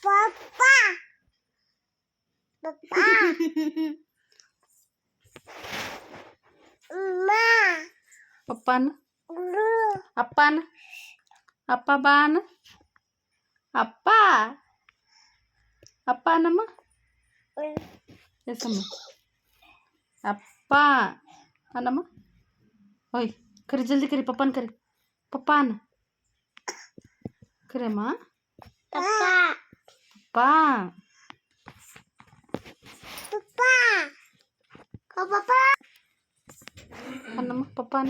Papa. Papa. Ma. ಪಪ್ಪಾನ Lu. ಅಪ್ಪನ ಅಪ್ಪ ಬಾನ ಅಪ್ಪ ಅಪ್ಪ ನಮ್ಮ ಎಸಮ್ಮ ಅಪ್ಪ ಅನ್ನಮ್ಮ ಓಯ್ ಕರಿ ಜಲ್ದಿ ಕರಿ ಪಪ್ಪನ ಕರಿ ಪಪ್ಪಾನ ಕರಿಯಮ್ಮ Papa. ಪಪ್ಪಾ Papa. Kau papa. ಅನ್ನಮ್ಮ ಪಪ್ಪಾನ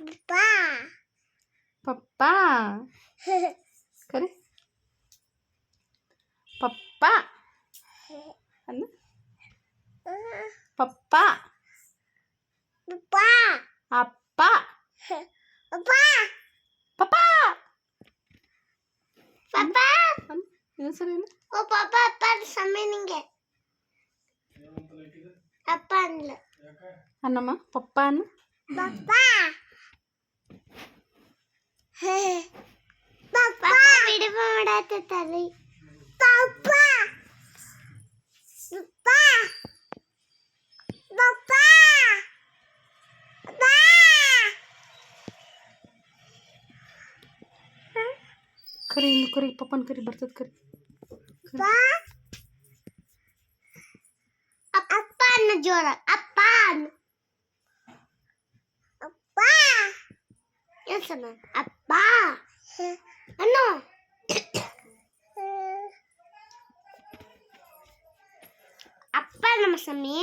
Papa. ಪಪ್ಪಾ ಕರಿ ಪಪ್ಪ ಅನ್ನ ಪಪ್ಪ Papa. ಅಪ್ಪ Papa. ಪಪ್ಪ Papa. ಅನ್ನ ಇನ್ನೊಂದ್ಸರಿ ಏನು Oh papa apa sama ninge. Apa anla? ಅನ್ನಮ್ಮ ಪಪ್ಪ ಅನ್ನ Papa. Papa. Video ಮಾಡತ್ತೆ ತರಿ. Papa. Papa. Papa. Papa. ಕರಿ ಇನ್ನು ಕರಿ ಪಪ್ಪನ ಕರಿ ಬರ್ತದ ಕರಿ Papa. Apa na jora? Apa? Apa? Yan sama. Apa? Ano? Apa na masami?